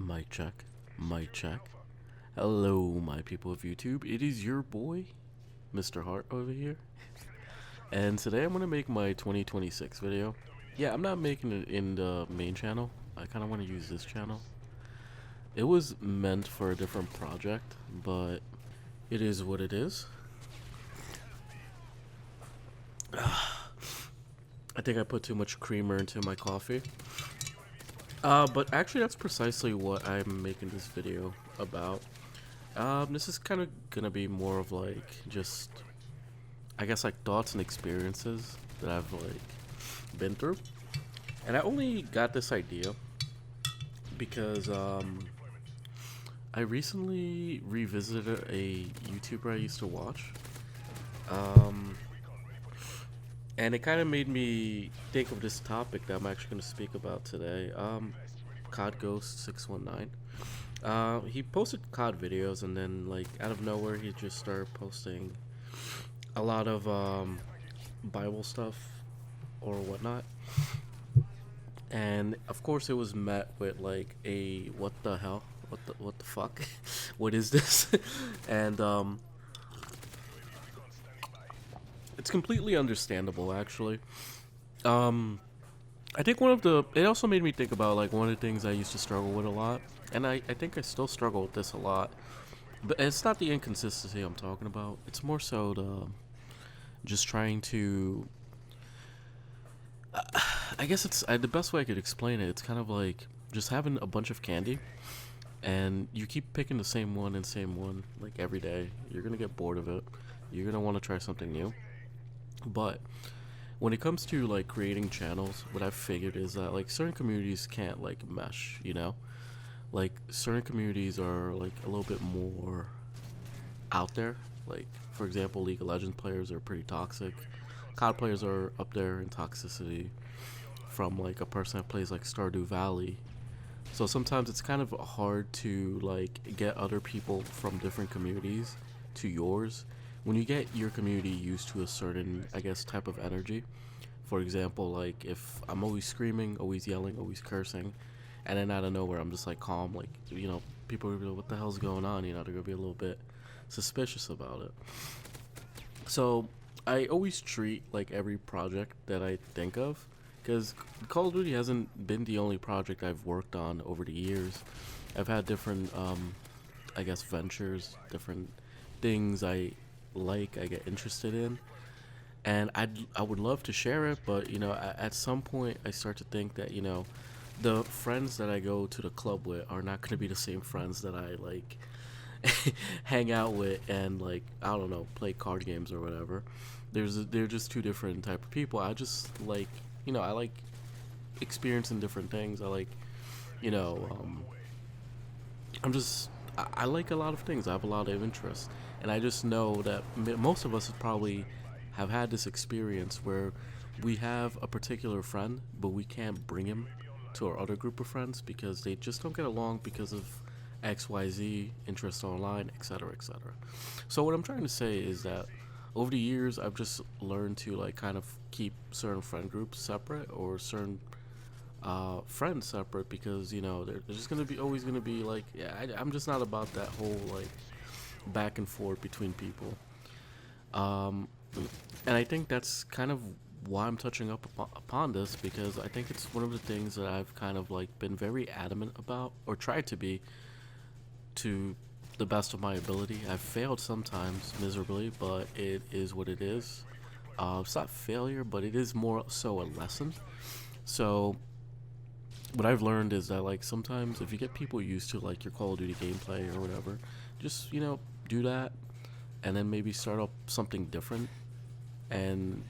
Mic check. Mic check. Hello, my people of YouTube. It is your boy, Mr. Hart over here. And today I'm going to make my 2026 video. Yeah, I'm not making it in the main channel. I kind of want to use this channel. It was meant for a different project, but it is what it is. I think I put too much creamer into my coffee. But actually that's precisely what I'm making this video about. This is kind of gonna be more of like just, I guess, like thoughts and experiences that I've like been through. And I only got this idea because I recently revisited a YouTuber I used to watch. And it kind of made me think of this topic that I'm actually going to speak about today. COD Ghost 619. He posted COD videos, and then like out of nowhere, he just started posting a lot of Bible stuff or whatnot. And of course, it was met with like a what the hell, what the fuck, what is this? And it's completely understandable, actually. I think it also made me think about like one of the things I used to struggle with a lot, and I think I still struggle with this a lot. But it's not the inconsistency I'm talking about. It's more so the just trying to. I guess it's the best way I could explain it. It's kind of like just having a bunch of candy, and you keep picking the same one and same one like every day. You're gonna get bored of it. You're gonna want to try something new. But when it comes to like creating channels, what I've figured is that like certain communities can't like mesh, you know? Like certain communities are like a little bit more out there. Like for example, League of Legends players are pretty toxic. COD players are up there in toxicity from like a person that plays like Stardew Valley. So sometimes it's kind of hard to like get other people from different communities to yours when you get your community used to a certain, I guess, type of energy. For example, like if I'm always screaming, always yelling, always cursing, and then out of nowhere I'm just like calm, like, you know, people are gonna be like, what the hell's going on? You know, they're gonna be a little bit suspicious about it. So I always treat like every project that I think of, because Call of Duty hasn't been the only project I've worked on over the years. I've had different, I guess, ventures, different things I get interested in, and I would love to share it, but you know, at some point I start to think that, you know, the friends that I go to the club with are not going to be the same friends that I like hang out with and like, I don't know, play card games or whatever. They're just two different type of people. I just like, you know, I like experiencing different things. I like, you know, I like a lot of things. I have a lot of interest, and I just know that most of us probably have had this experience where we have a particular friend, but we can't bring him to our other group of friends because they just don't get along because of XYZ, interest online, etc., etc. So what I'm trying to say is that over the years, I've just learned to like kind of keep certain friend groups separate or certain friends separate, because you know they're just gonna be always gonna be like, yeah, I'm just not about that whole like back and forth between people. um and I think that's kind of why I'm touching up upon this, because I think it's one of the things that I've kind of like been very adamant about, or tried to be, to the best of my ability. I've failed sometimes miserably, but it is what it is. It's not failure, but it is more so a lesson. So what I've learned is that like sometimes if you get people used to like your Call of Duty gameplay or whatever, just, you know, do that, and then maybe start up something different and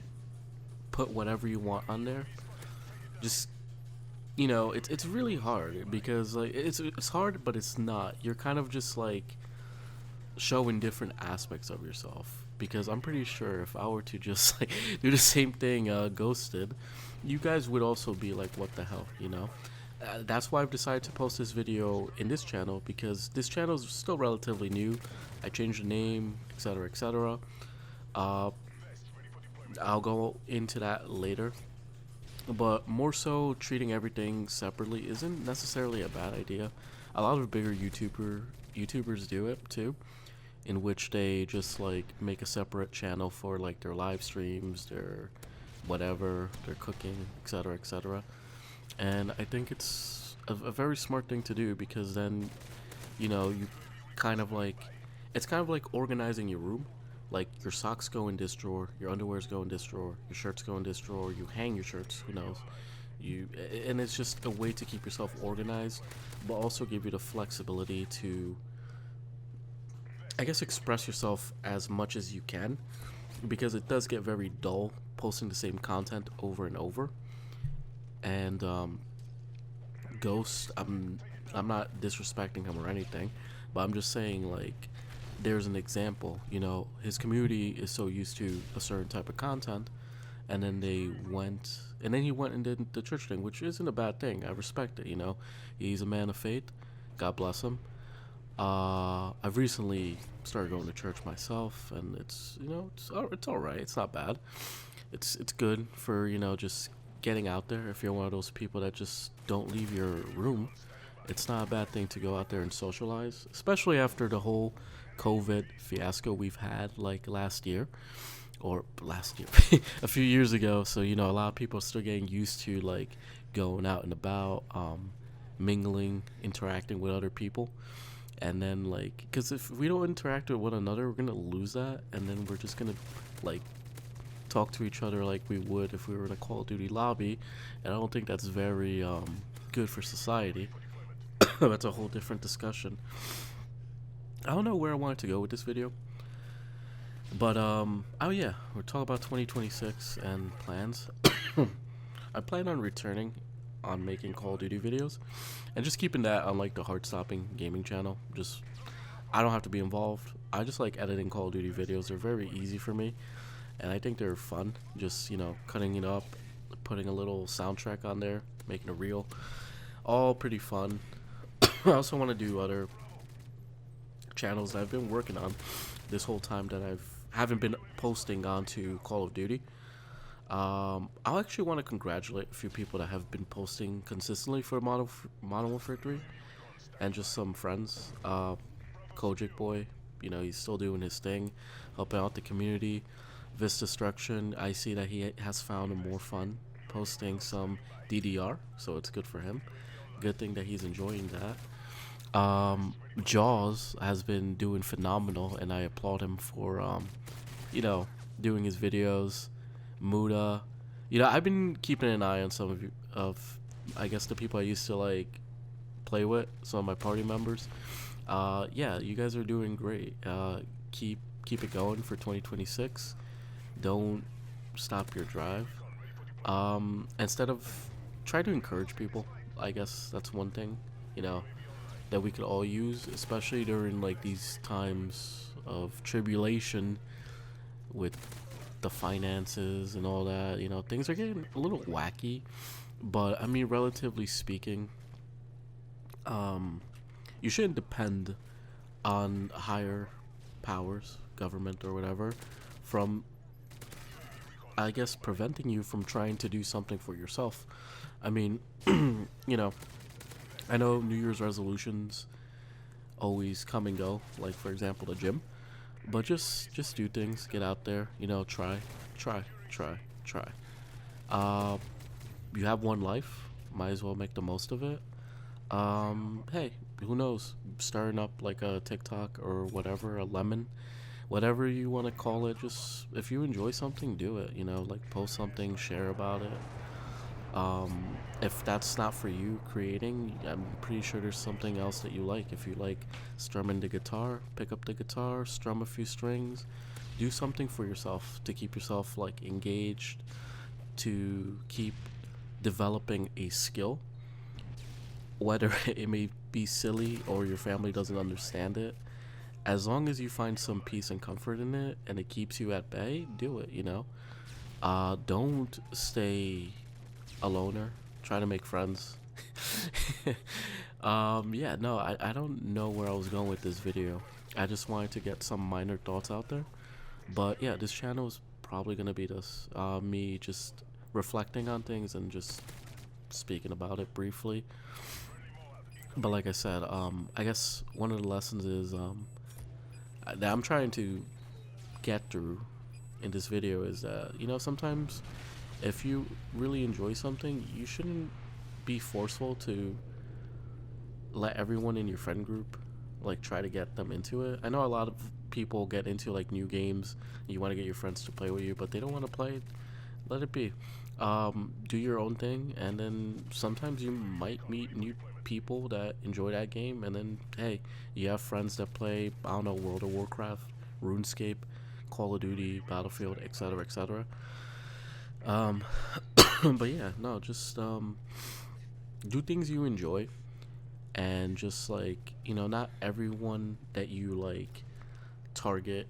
put whatever you want on there. Just, you know, it's really hard because like it's hard, but it's not. You're kind of just like showing different aspects of yourself, because I'm pretty sure if I were to just like do the same thing Ghosted, you guys would also be like, what the hell, you know? That's why I've decided to post this video in this channel, because this channel is still relatively new. I changed the name, etc., etc. uh, I'll go into that later, but more so treating everything separately isn't necessarily a bad idea. a lot of bigger YouTubers do it too, in which they just like make a separate channel for like their live streams, their whatever, their cooking, etc., etc. And I think it's a very smart thing to do, because then, you kind of like, it's kind of like organizing your room. Like your socks go in this drawer, your underwears go in this drawer, your shirts go in this drawer, you hang your shirts, who knows. And it's just a way to keep yourself organized, but also give you the flexibility to, I guess, express yourself as much as you can, because it does get very dull posting the same content over and over. And Ghost, I'm not disrespecting him or anything, but I'm just saying, like, there's an example. His community is so used to a certain type of content, and then he went and did the church thing, which isn't a bad thing. I respect it. He's a man of faith. God bless him. I've recently started going to church myself, and it's all right. It's not bad. It's good for just getting out there. If you're one of those people that just don't leave your room, it's not a bad thing to go out there and socialize, especially after the whole COVID fiasco we've had like last year, a few years ago. So a lot of people are still getting used to like going out and about, mingling, interacting with other people. And then like, because if we don't interact with one another, we're gonna lose that, and then we're just gonna like talk to each other like we would if we were in a Call of Duty lobby, and I don't think that's very good for society. That's a whole different discussion. I don't know where I wanted to go with this video, but oh yeah, we're talking about 2026 and plans. I plan on returning on making Call of Duty videos, and just keeping that on like the Heartstopping gaming channel. Just, I don't have to be involved. I just like editing Call of Duty videos. They're very easy for me, and I think they're fun. Just cutting it up, putting a little soundtrack on there, making a reel, all pretty fun. I also want to do other channels that I've been working on this whole time that haven't been posting onto Call of Duty. I actually want to congratulate a few people that have been posting consistently for Modern Warfare 3, and just some friends. Kojic Boy, he's still doing his thing, helping out the community. Destruction, I see that he has found more fun posting some DDR, so it's good for him. Good thing that he's enjoying that. Jaws has been doing phenomenal, and I applaud him for doing his videos. Muda, I've been keeping an eye on some of I guess the people I used to like play with, some of my party members. Yeah, you guys are doing great. Keep it going for 2026. Don't stop your drive. Instead of try to encourage people. I guess that's one thing, that we could all use, especially during like these times of tribulation with the finances and all that. Things are getting a little wacky, but I mean, relatively speaking, you shouldn't depend on higher powers, government or whatever, from, I guess, preventing you from trying to do something for yourself. I mean, I know New Year's resolutions always come and go, like for example the gym, but just do things, get out there, try. You have one life, might as well make the most of it. Hey, who knows, starting up like a TikTok or whatever, a lemon, whatever you want to call it. Just if you enjoy something, do it, like post something, share about it. If that's not for you creating, I'm pretty sure there's something else that you like. If you like strumming the guitar, pick up the guitar, strum a few strings, do something for yourself to keep yourself like engaged, to keep developing a skill, whether it may be silly or your family doesn't understand it. As long as you find some peace and comfort in it and it keeps you at bay, do it. Don't stay a loner. Try to make friends. Yeah, no, I don't know where I was going with this video. I just wanted to get some minor thoughts out there. But yeah, this channel is probably gonna be this, me just reflecting on things and just speaking about it briefly. But like I said, I guess one of the lessons is that I'm trying to get through in this video is that, you know, sometimes if you really enjoy something, you shouldn't be forceful to let everyone in your friend group like try to get them into it. I know a lot of people get into like new games. You want to get your friends to play with you, but they don't want to play. Let it be. Do your own thing, and then sometimes you might meet new people that enjoy that game, and then hey, you have friends that play, I don't know, World of Warcraft, RuneScape, Call of Duty, Battlefield, etc., etc. Um, but yeah, no, just do things you enjoy, and just like, you know, not everyone that you like target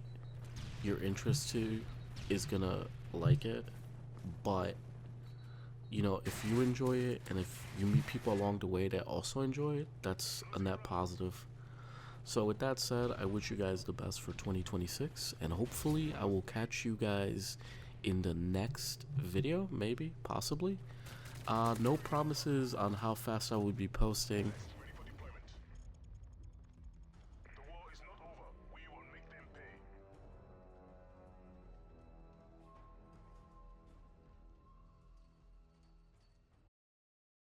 your interest to is gonna like it, but you know, if you enjoy it and if you meet people along the way that also enjoy it, that's a net positive. So with that said, I wish you guys the best for 2026, and hopefully I will catch you guys in the next video, maybe, possibly. No promises on how fast I would be posting.